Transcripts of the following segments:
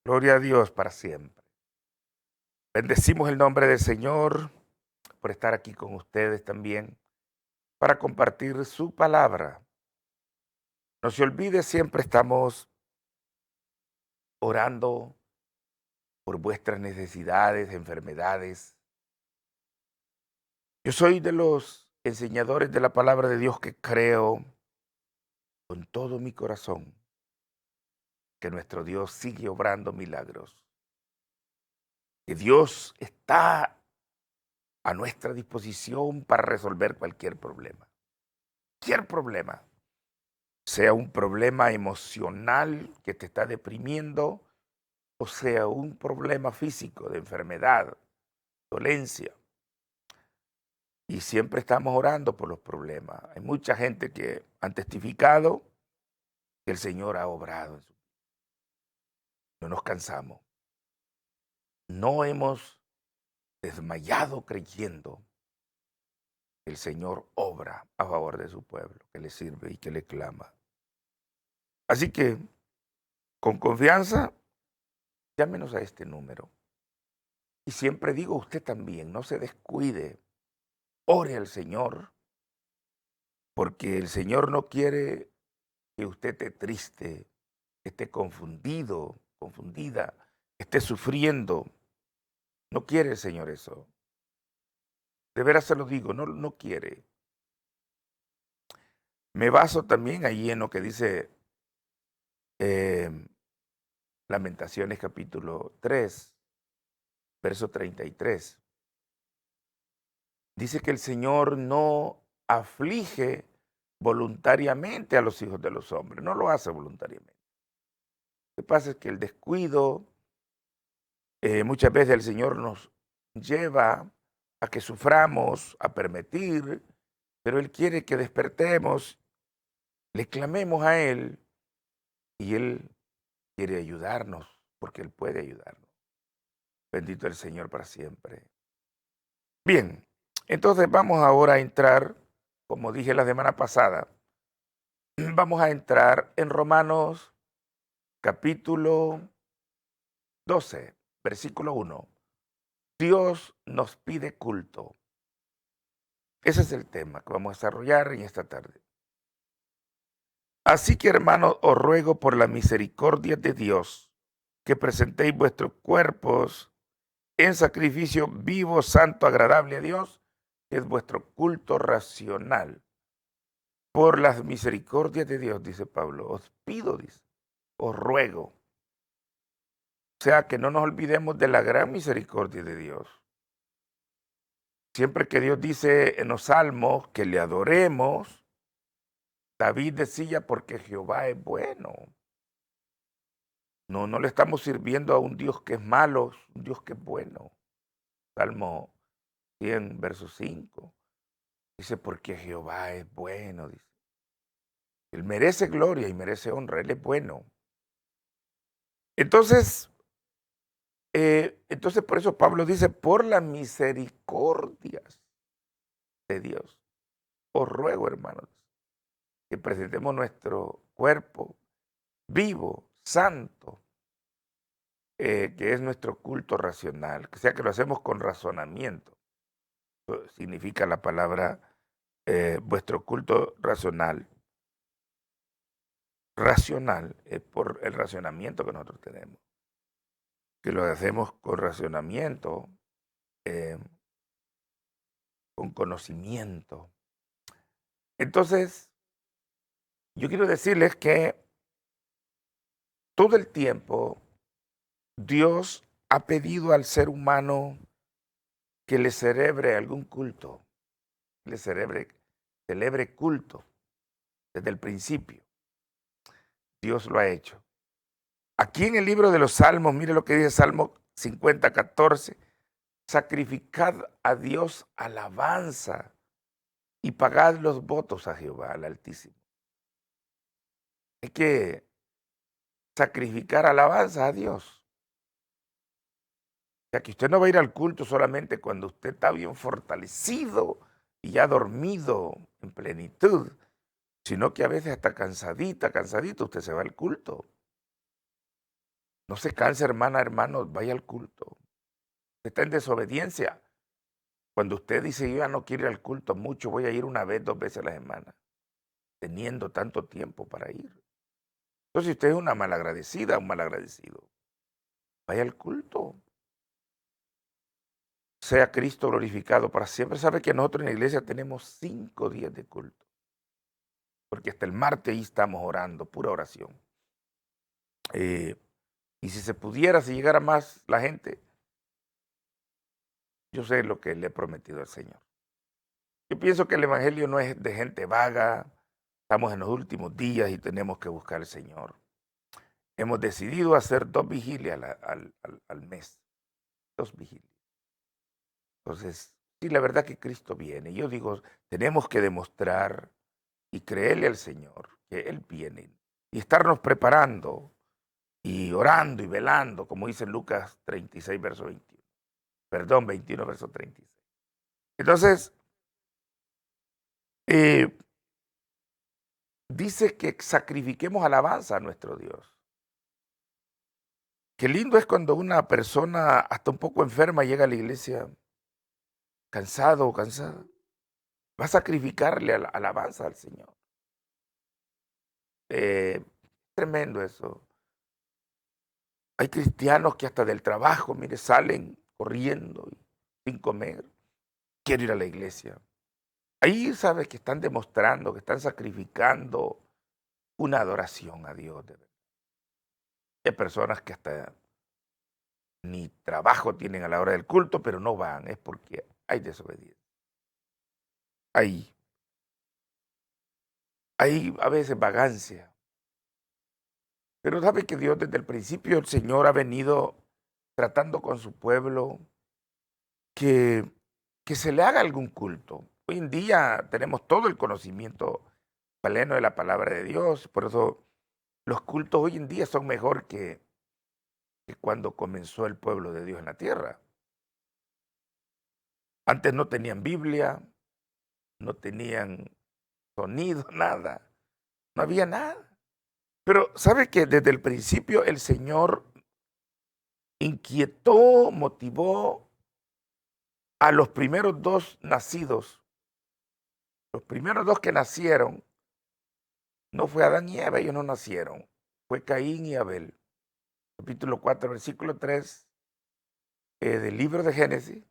Gloria a Dios para siempre. Bendecimos el nombre del Señor por estar aquí con ustedes también para compartir su palabra. No se olvide, siempre estamos orando por vuestras necesidades, enfermedades. Yo soy de los enseñadores de la palabra de Dios que creo con todo mi corazón que nuestro Dios sigue obrando milagros, que Dios está a nuestra disposición para resolver cualquier problema. Cualquier problema. Sea un problema emocional que te está deprimiendo, o sea un problema físico de enfermedad, dolencia. Y siempre estamos orando por los problemas. Hay mucha gente que han testificado que el Señor ha obrado. No nos cansamos. No hemos desmayado creyendo que el Señor obra a favor de su pueblo, que le sirve y que le clama. Así que, con confianza, llámenos a este número. Y siempre digo, usted también, no se descuide, ore al Señor, porque el Señor no quiere que usted esté triste, esté confundido, confundida, esté sufriendo. No quiere el Señor eso. De veras se lo digo, no quiere. Me baso también allí en lo que dice eh, Lamentaciones capítulo 3, verso 33. Dice que el Señor no aflige voluntariamente a los hijos de los hombres, no lo hace voluntariamente. Lo que pasa es que el descuido, muchas veces el Señor nos lleva a que suframos, a permitir, pero Él quiere que despertemos, le clamemos a Él y Él quiere ayudarnos, porque Él puede ayudarnos. Bendito el Señor para siempre. Bien, entonces vamos ahora a entrar, como dije la semana pasada, vamos a entrar en Romanos capítulo 12, versículo 1. Dios nos pide culto. Ese es el tema que vamos a desarrollar en esta tarde. Así que, hermanos, os ruego por la misericordia de Dios que presentéis vuestros cuerpos en sacrificio vivo, santo, agradable a Dios, que es vuestro culto racional. Por las misericordias de Dios, dice Pablo, os pido, dice, os ruego. O sea, que no nos olvidemos de la gran misericordia de Dios. Siempre que Dios dice en los salmos que le adoremos, David decía, porque Jehová es bueno. No le estamos sirviendo a un Dios que es malo, un Dios que es bueno. Salmo 100, verso 5. Dice, porque Jehová es bueno, dice. Él merece gloria y merece honra, Él es bueno. Entonces por eso Pablo dice, por las misericordias de Dios, os ruego, hermanos, que presentemos nuestro cuerpo vivo, santo, que es nuestro culto racional, que sea que lo hacemos con razonamiento. Eso significa la palabra vuestro culto racional. Racional es por el racionamiento que nosotros tenemos, que lo hacemos con racionamiento, eh, con conocimiento. Entonces, yo quiero decirles que todo el tiempo Dios ha pedido al ser humano que le celebre algún culto, que le celebre culto desde el principio. Dios lo ha hecho. Aquí en el libro de los Salmos, mire lo que dice Salmo 50, 14. Sacrificad a Dios alabanza y pagad los votos a Jehová, al Altísimo. Hay que sacrificar alabanza a Dios. O sea, que usted no va a ir al culto solamente cuando usted está bien fortalecido y ya dormido en plenitud, sino que a veces hasta cansadita, cansadito, usted se va al culto. No se canse, hermana, hermano, vaya al culto. Está en desobediencia. Cuando usted dice, yo ya no quiero ir al culto mucho, voy a ir una vez, 2 veces a la semana, teniendo tanto tiempo para ir. Entonces, si usted es una malagradecida, un malagradecido, vaya al culto. Sea Cristo glorificado para siempre. Sabe que nosotros en la iglesia tenemos 5 días de culto, porque hasta el martes ahí estamos orando, pura oración. Y si se pudiera, si llegara más la gente, yo sé lo que le he prometido al Señor. Yo pienso que el Evangelio no es de gente vaga, estamos en los últimos días y tenemos que buscar al Señor. Hemos decidido hacer 2 vigilias al mes, 2 vigilias. Entonces, sí, la verdad que Cristo viene. Yo digo, tenemos que demostrar y creerle al Señor que Él viene y estarnos preparando y orando y velando, como dice en Lucas 36, verso 21. Perdón, 21, verso 36. Entonces, eh, dice que sacrifiquemos alabanza a nuestro Dios. Qué lindo es cuando una persona hasta un poco enferma llega a la iglesia cansado o cansada. Va a sacrificarle alabanza al Señor. Tremendo eso. Hay cristianos que hasta del trabajo, mire, salen corriendo sin comer. Quiero ir a la iglesia. Ahí sabes que están demostrando, que están sacrificando una adoración a Dios. De verdad. Hay personas que hasta ni trabajo tienen a la hora del culto, pero no van, es porque hay desobediencia. Hay a veces vagancia. Pero sabe que Dios desde el principio, el Señor ha venido tratando con su pueblo que, que se le haga algún culto. Hoy en día tenemos todo el conocimiento pleno de la palabra de Dios, por eso los cultos hoy en día son mejor que cuando comenzó el pueblo de Dios en la tierra. Antes no tenían Biblia, no tenían sonido, nada, no había nada. Pero sabe que desde el principio el Señor inquietó, motivó a los primeros 2 nacidos. Los primeros 2 que nacieron, no fue Adán y Eva, ellos no nacieron, fue Caín y Abel. Capítulo 4, versículo 3 del libro de Génesis,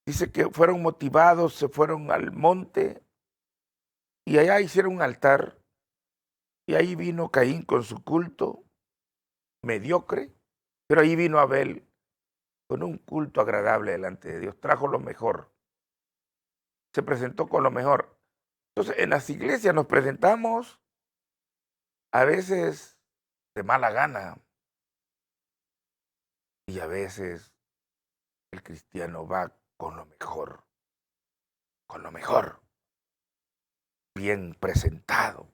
dice que fueron motivados, se fueron al monte y allá hicieron un altar y ahí vino Caín con su culto mediocre, pero ahí vino Abel con un culto agradable delante de Dios, trajo lo mejor, se presentó con lo mejor. Entonces, en las iglesias nos presentamos a veces de mala gana y a veces el cristiano va con lo mejor, bien presentado,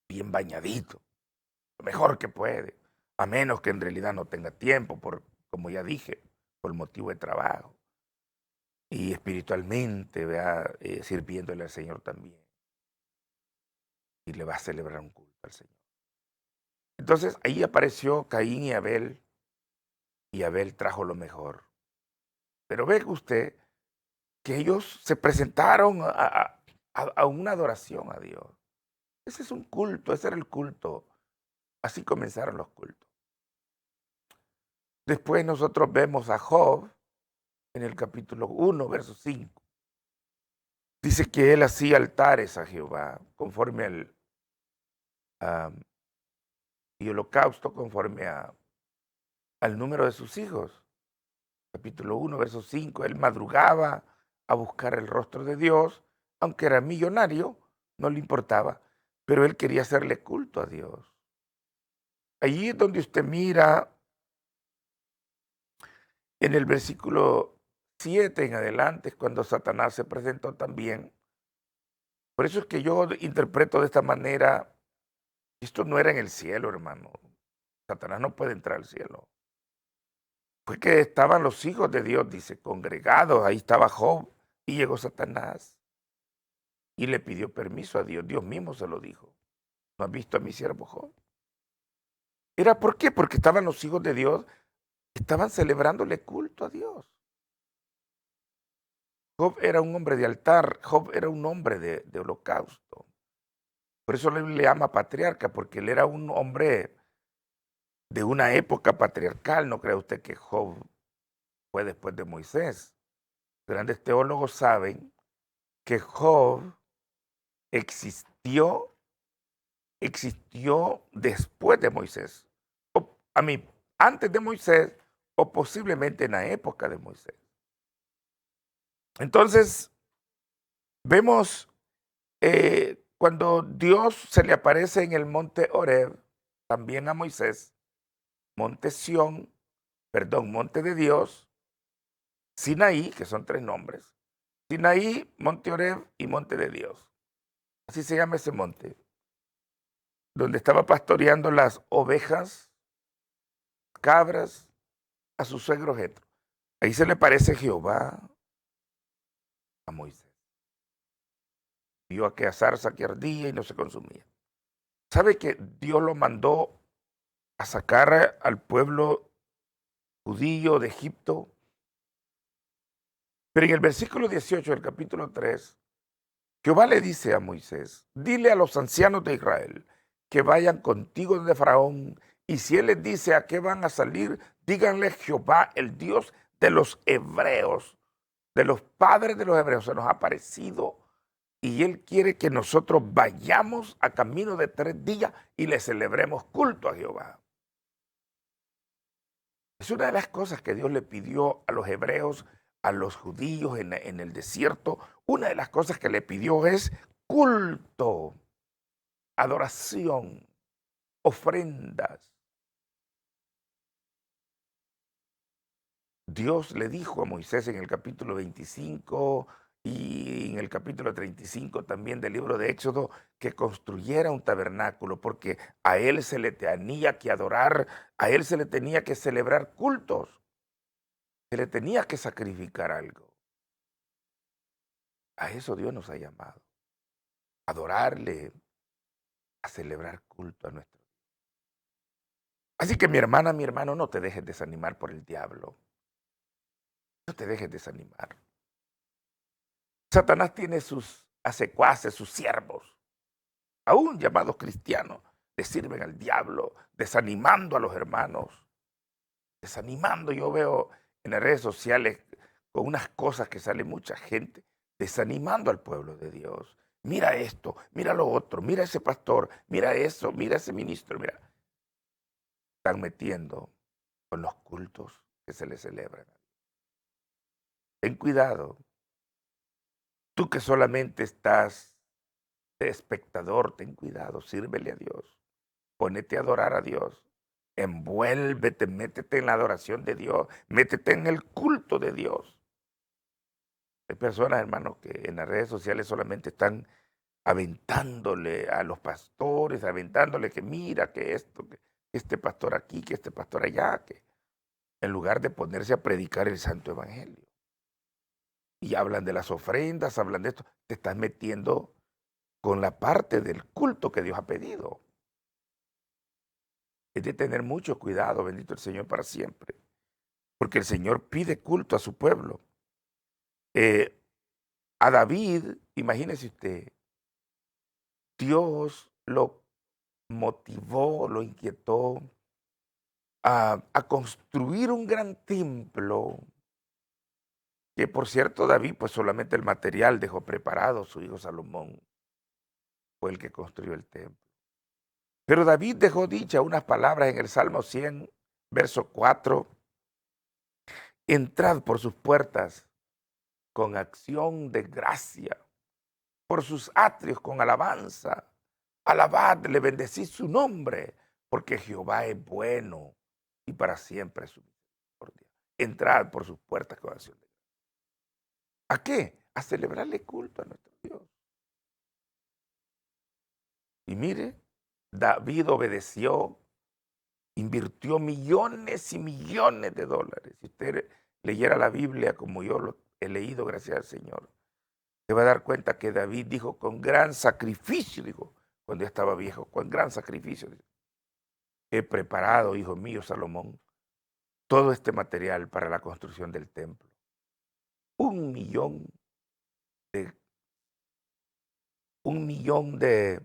bien bañadito, lo mejor que puede, a menos que en realidad no tenga tiempo, como ya dije, por motivo de trabajo. Y espiritualmente, vea, sirviéndole al Señor también. Y le va a celebrar un culto al Señor. Entonces ahí apareció Caín y Abel trajo lo mejor. Pero ve usted que ellos se presentaron a una adoración a Dios. Ese es un culto, ese era el culto. Así comenzaron los cultos. Después nosotros vemos a Job en el capítulo 1, verso 5. Dice que él hacía altares a Jehová conforme y holocausto conforme al número de sus hijos. Capítulo 1, verso 5. Él madrugaba a buscar el rostro de Dios, aunque era millonario, no le importaba, pero él quería hacerle culto a Dios. Allí es donde usted mira en el versículo 7 en adelante, es cuando Satanás se presentó también. Por eso es que yo interpreto de esta manera, esto no era en el cielo, hermano. Satanás no puede entrar al cielo. Fue que estaban los hijos de Dios, dice, congregados, ahí estaba Job, y llegó Satanás y le pidió permiso a Dios. Dios mismo se lo dijo. ¿No has visto a mi siervo Job? Era ¿por qué? Porque estaban los hijos de Dios, estaban celebrándole culto a Dios. Job era un hombre de altar, Job era un hombre de holocausto. Por eso le llama patriarca, porque él era un hombre de una época patriarcal. No cree usted que Job fue después de Moisés. Grandes teólogos saben que Job existió, existió después de Moisés. A mí, antes de Moisés o posiblemente en la época de Moisés. Entonces, vemos cuando Dios se le aparece en el monte Horeb, también a Moisés, monte Sión, perdón, monte de Dios, Sinaí, que son tres nombres, Sinaí, monte Horeb y monte de Dios. Así se llama ese monte, donde estaba pastoreando las ovejas, cabras, a su suegro Jetro. Ahí se le parece Jehová a Moisés. Vio aquella zarza que ardía y no se consumía. ¿Sabe que Dios lo mandó a sacar al pueblo judío de Egipto? Pero en el versículo 18 del capítulo 3, Jehová le dice a Moisés, dile a los ancianos de Israel que vayan contigo de Faraón, y si él les dice a qué van a salir, díganle Jehová, el Dios de los hebreos, de los padres de los hebreos, se nos ha aparecido y él quiere que nosotros vayamos a camino de 3 días y le celebremos culto a Jehová. Es una de las cosas que Dios le pidió a los hebreos, a los judíos en el desierto. Una de las cosas que le pidió es culto, adoración, ofrendas. Dios le dijo a Moisés en el capítulo 25 y en el capítulo 35 también del libro de Éxodo que construyera un tabernáculo porque a él se le tenía que adorar, a él se le tenía que celebrar cultos, se le tenía que sacrificar algo. A eso Dios nos ha llamado, a adorarle, a celebrar culto a nuestro Dios. Así que mi hermana, mi hermano, no te dejes desanimar por el diablo, no te dejes desanimar. Satanás tiene sus secuaces, sus siervos, aún llamados cristianos, le sirven al diablo, desanimando a los hermanos, desanimando. Yo veo en las redes sociales con unas cosas que sale mucha gente, desanimando al pueblo de Dios. Mira esto, mira lo otro, mira ese pastor, mira eso, mira ese ministro, mira. Están metiendo con los cultos que se les celebran. Ten cuidado, tú que solamente estás de espectador, ten cuidado, sírvele a Dios. Ponete a adorar a Dios. Envuélvete, métete en la adoración de Dios, métete en el culto de Dios. Hay personas, hermanos, que en las redes sociales solamente están aventándole a los pastores, aventándole que mira, que esto, que este pastor aquí, que este pastor allá, que en lugar de ponerse a predicar el santo evangelio. Y hablan de las ofrendas, hablan de esto, te estás metiendo con la parte del culto que Dios ha pedido. Es de tener mucho cuidado, bendito el Señor para siempre, porque el Señor pide culto a su pueblo. A David, imagínese usted, Dios lo motivó, lo inquietó a construir un gran templo, que por cierto David, pues solamente el material dejó preparado, su hijo Salomón fue el que construyó el templo. Pero David dejó dicha unas palabras en el Salmo 100, verso 4, entrad por sus puertas con acción de gracia, por sus atrios con alabanza. Alabadle, bendecid su nombre, porque Jehová es bueno y para siempre es su misericordia. Entrad por sus puertas con acción de gracia. ¿A qué? A celebrarle culto a nuestro Dios. Y mire, David obedeció, invirtió millones y millones de dólares. Si usted leyera la Biblia como yo lo he leído, gracias al Señor, se va a dar cuenta que David dijo con gran sacrificio, dijo, cuando ya estaba viejo, con gran sacrificio. he preparado, hijo mío Salomón, todo este material para la construcción del templo. 1 millón de, 1 millón de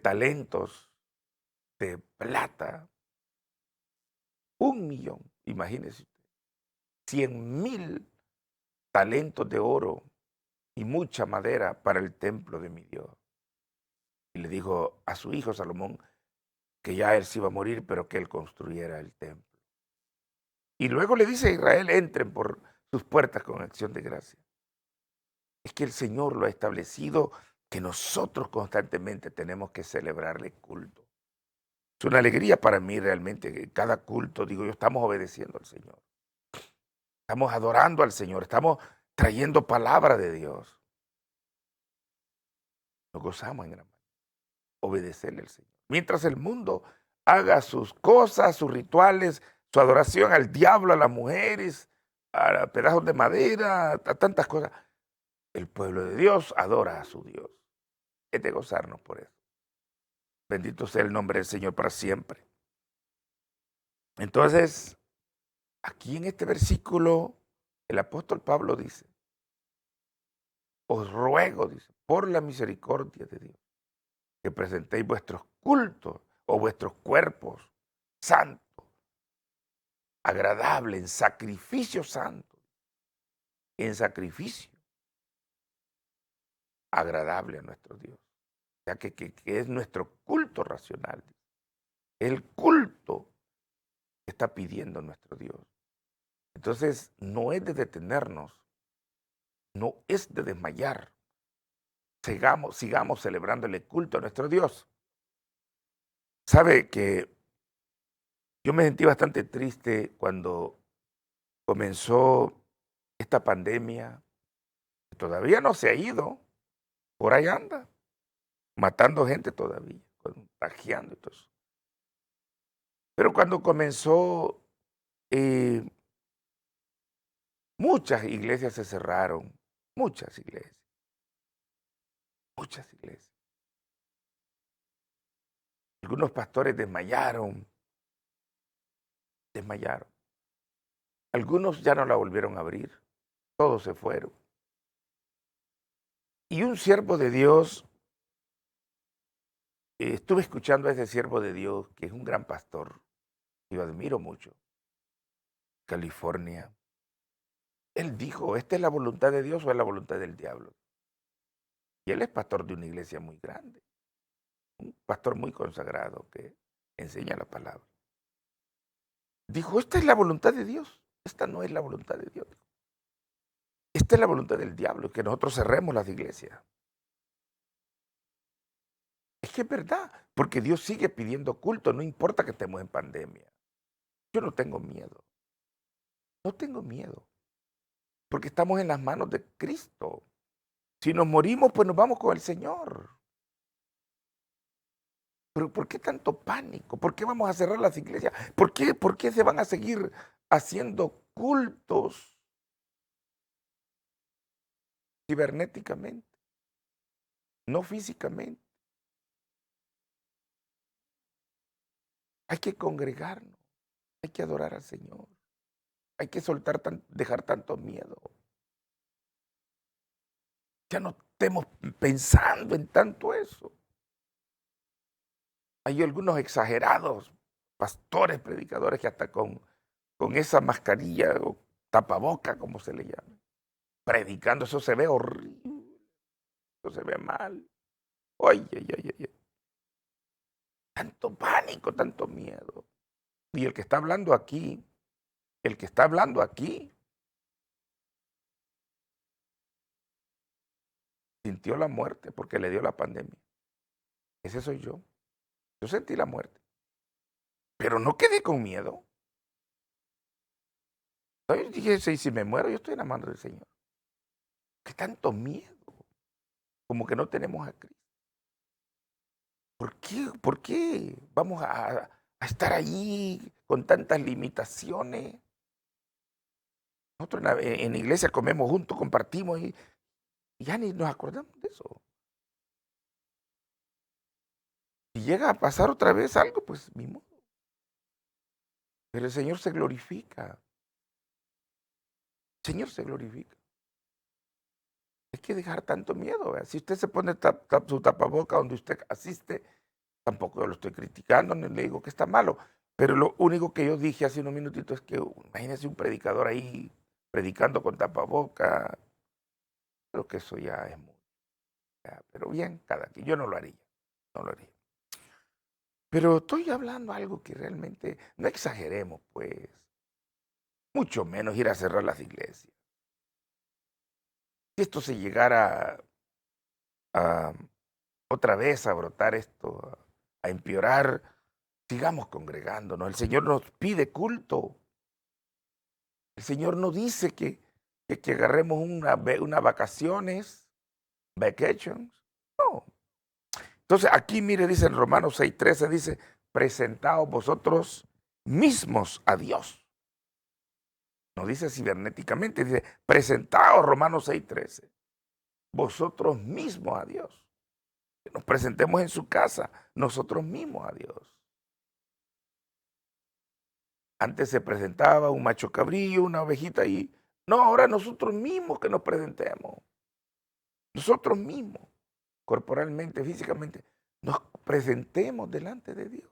talentos de plata. 1 millón, imagínese usted. 100,000 talentos de oro y mucha madera para el templo de mi Dios. Y le dijo a su hijo Salomón que ya él se iba a morir, pero que él construyera el templo. Y luego le dice a Israel, entren por sus puertas con acción de gracia. Es que el Señor lo ha establecido, que nosotros constantemente tenemos que celebrarle culto. Es una alegría para mí realmente que cada culto, digo yo, estamos obedeciendo al Señor. Estamos adorando al Señor, estamos trayendo palabra de Dios. Nos gozamos en gran manera, obedecerle al Señor. Mientras el mundo haga sus cosas, sus rituales, su adoración al diablo, a las mujeres, a pedazos de madera, a tantas cosas, el pueblo de Dios adora a su Dios. Es de gozarnos por eso. Bendito sea el nombre del Señor para siempre. Entonces, aquí en este versículo, el apóstol Pablo dice, os ruego, dice, por la misericordia de Dios, que presentéis vuestros cultos o vuestros cuerpos santos, agradables, en sacrificio santo, en sacrificio agradable a nuestro Dios. O sea, que es nuestro culto racional. El culto que está pidiendo nuestro Dios. Entonces, no es de detenernos, no es de desmayar. Sigamos celebrándole culto a nuestro Dios. Sabe que yo me sentí bastante triste cuando comenzó esta pandemia. Todavía no se ha ido, por ahí anda, matando gente todavía, contagiando y todo eso. Pero cuando comenzó, eh, muchas iglesias se cerraron, muchas iglesias, muchas iglesias. Algunos pastores desmayaron. Algunos ya no la volvieron a abrir, todos se fueron. Y un siervo de Dios, estuve escuchando a ese siervo de Dios, que es un gran pastor, y lo admiro mucho, California. Él dijo, ¿esta es la voluntad de Dios o es la voluntad del diablo? Y él es pastor de una iglesia muy grande, un pastor muy consagrado que enseña la palabra. Dijo, esta es la voluntad de Dios, esta no es la voluntad de Dios. Esta es la voluntad del diablo, que nosotros cerremos las iglesias. Es que es verdad, porque Dios sigue pidiendo culto, no importa que estemos en pandemia. Yo no tengo miedo, no tengo miedo, porque estamos en las manos de Cristo. Si nos morimos, pues nos vamos con el Señor. Pero ¿por qué tanto pánico? ¿Por qué vamos a cerrar las iglesias? ¿Por qué se van a seguir haciendo cultos cibernéticamente, no físicamente? Hay que congregarnos, hay que adorar al Señor, hay que dejar tanto miedo. Ya no estemos pensando en tanto eso. Hay algunos exagerados, pastores, predicadores, que hasta con esa mascarilla o tapaboca, como se le llama, predicando, eso se ve horrible, eso se ve mal. Oye, oye, oye, tanto pánico, tanto miedo. Y el que está hablando aquí, el que está hablando aquí, sintió la muerte porque le dio la pandemia. Ese soy yo. Yo sentí la muerte, pero no quedé con miedo. Yo dije, si me muero, yo estoy en la mano del Señor. ¿Qué tanto miedo? Como que no tenemos a Cristo. ¿Por qué vamos a estar allí con tantas limitaciones? Nosotros en la iglesia comemos juntos, compartimos y ya ni nos acordamos de eso. y llega a pasar otra vez algo, pues ni modo. Pero el Señor se glorifica. El Señor se glorifica. Hay que dejar tanto miedo. ¿Verdad? Si usted se pone su tapaboca donde usted asiste, tampoco yo lo estoy criticando, ni le digo que está malo. Pero lo único que yo dije hace unos minutitos es que imagínese un predicador ahí predicando con tapaboca. Creo que eso ya es mucho. Pero bien, cada quien. Yo no lo haría. No lo haría. Pero estoy hablando algo que realmente no exageremos, pues. Mucho menos ir a cerrar las iglesias. Si esto se llegara a otra vez a brotar esto, a empeorar, sigamos congregándonos. El Señor nos pide culto. El Señor no dice que agarremos unas vacaciones, vacations. No. Entonces aquí, mire, dice en Romanos 6:13, dice, presentaos vosotros mismos a Dios. No dice cibernéticamente, dice, presentaos, Romanos 6:13, vosotros mismos a Dios. Que nos presentemos en su casa, nosotros mismos a Dios. Antes se presentaba un macho cabrillo, una ovejita y no, ahora nosotros mismos que nos presentemos. Nosotros mismos, corporalmente, físicamente, nos presentemos delante de Dios.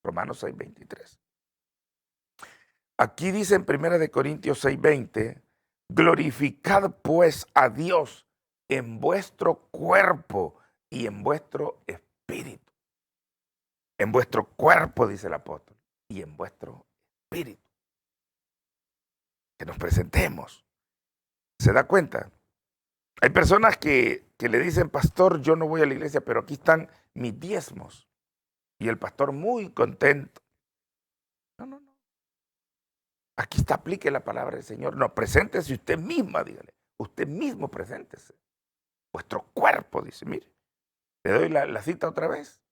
Romanos 6:23. Aquí dice en 1 Corintios 6:20, glorificad pues a Dios en vuestro cuerpo y en vuestro espíritu. En vuestro cuerpo, dice el apóstol, y en vuestro espíritu. Que nos presentemos. ¿Se da cuenta? Hay personas que le dicen, pastor, yo no voy a la iglesia, pero aquí están mis diezmos. Y el pastor muy contento. No, no, no. Aquí está, aplique la palabra del Señor. No, preséntese usted misma, dígale. Usted mismo preséntese. Vuestro cuerpo, dice, mire. Le doy la cita otra vez.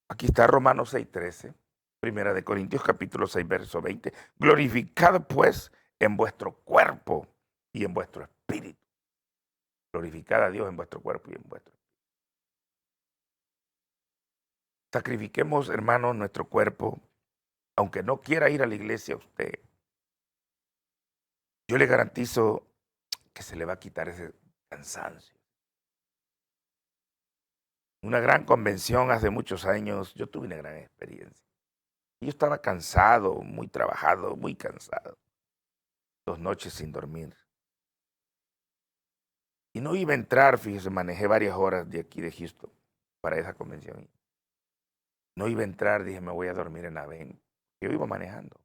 Aquí está Romanos 6:13, 1 Corintios capítulo 6, verso 20. Glorificad pues en vuestro cuerpo y en vuestro espíritu. Glorificad a Dios en vuestro cuerpo y en vuestro espíritu. Sacrifiquemos, hermanos, nuestro cuerpo. Aunque no quiera ir a la iglesia usted, yo le garantizo que se le va a quitar ese cansancio. Una gran convención hace muchos años, yo tuve una gran experiencia. Yo estaba cansado, muy trabajado, muy cansado. 2 noches sin dormir. Y no iba a entrar, fíjese, manejé varias horas de aquí de Houston para esa convención. No iba a entrar, dije, me voy a dormir en Aven. Yo iba manejando.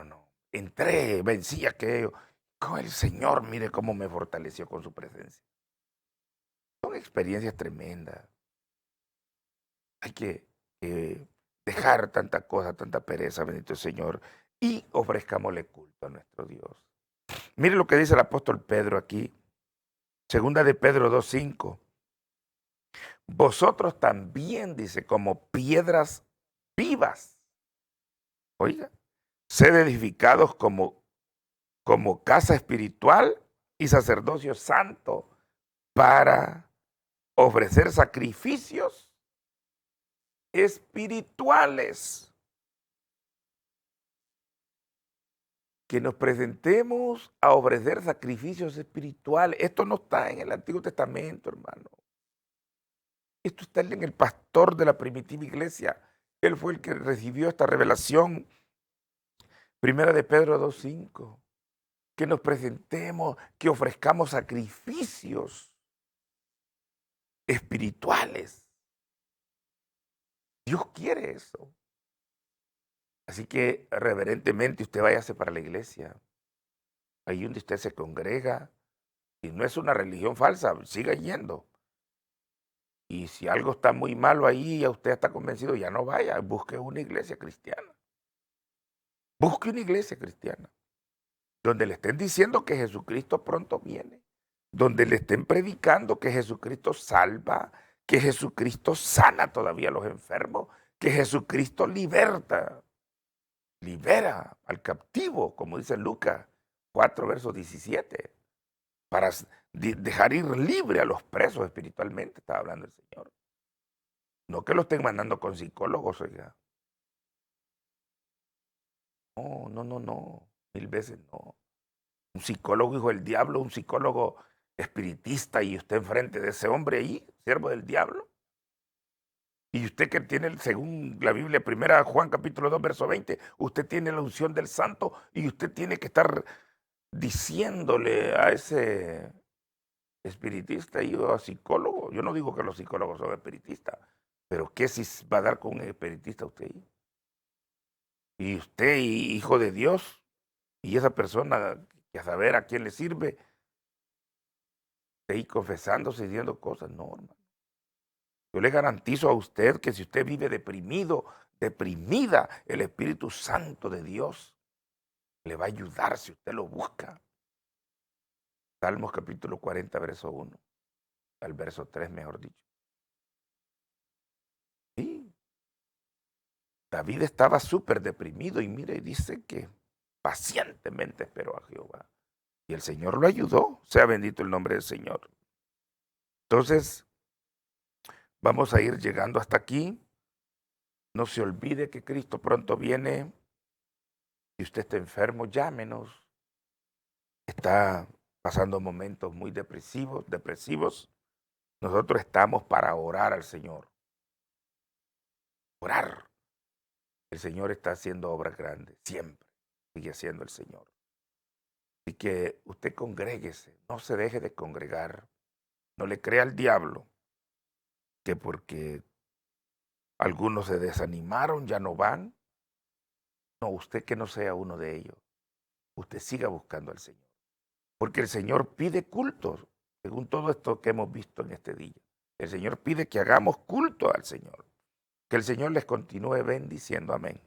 No. Entré, vencí aquello. Con el Señor, mire cómo me fortaleció con su presencia. Son experiencias tremendas. Hay que dejar tanta cosa, tanta pereza, bendito Señor, y ofrezcámosle culto a nuestro Dios. Mire lo que dice el apóstol Pedro aquí, segunda de Pedro 2:5. Vosotros también, dice, como piedras vivas, oiga, sed edificados como casa espiritual y sacerdocio santo para ofrecer sacrificios espirituales. Que nos presentemos a ofrecer sacrificios espirituales. Esto no está en el Antiguo Testamento, hermano. Esto está en el pastor de la primitiva iglesia. Él fue el que recibió esta revelación. Primera de Pedro 2:5. Que nos presentemos, que ofrezcamos sacrificios espirituales. Dios quiere eso. Así que reverentemente usted váyase para la iglesia. Ahí donde usted se congrega. Y no es una religión falsa, siga yendo. Y si algo está muy malo ahí, ya usted está convencido, ya no vaya, busque una iglesia cristiana. Busque una iglesia cristiana, donde le estén diciendo que Jesucristo pronto viene, donde le estén predicando que Jesucristo salva, que Jesucristo sana todavía a los enfermos, que Jesucristo libera al captivo, como dice Lucas 4, verso 17. para dejar ir libre a los presos espiritualmente, estaba hablando el Señor. No que lo estén mandando con psicólogos, oiga. No, no, no, no. 1000 veces no. Un psicólogo, hijo del diablo, un psicólogo espiritista y usted enfrente de ese hombre ahí, siervo del diablo. Y usted que tiene, según la Biblia, 1 Juan capítulo 2, verso 20, usted tiene la unción del santo y usted tiene que estar diciéndole a ese espiritista y a psicólogo. Yo no digo que los psicólogos son espiritistas, pero ¿qué si va a dar con un espiritista usted ahí? Y usted, hijo de Dios, y esa persona, que a saber a quién le sirve, ahí confesándose y diciendo cosas, no, hermano. Yo le garantizo a usted que si usted vive deprimido, deprimida, el Espíritu Santo de Dios le va a ayudar si usted lo busca. Salmos capítulo 40, verso 1, al verso 3, mejor dicho. Sí, David estaba súper deprimido y mire, dice que pacientemente esperó a Jehová. Y el Señor lo ayudó, sea bendito el nombre del Señor. Entonces, vamos a ir llegando hasta aquí. No se olvide que Cristo pronto viene. Si usted está enfermo, llámenos. Está pasando momentos muy depresivos. Nosotros estamos para orar al Señor. Orar. El Señor está haciendo obras grandes, siempre. Sigue haciendo el Señor. Así que usted congréguese, no se deje de congregar. No le crea al diablo que porque algunos se desanimaron, ya no van. No, usted que no sea uno de ellos. Usted siga buscando al Señor. Porque el Señor pide culto, según todo esto que hemos visto en este día. El Señor pide que hagamos culto al Señor. Que el Señor les continúe bendiciendo. Amén.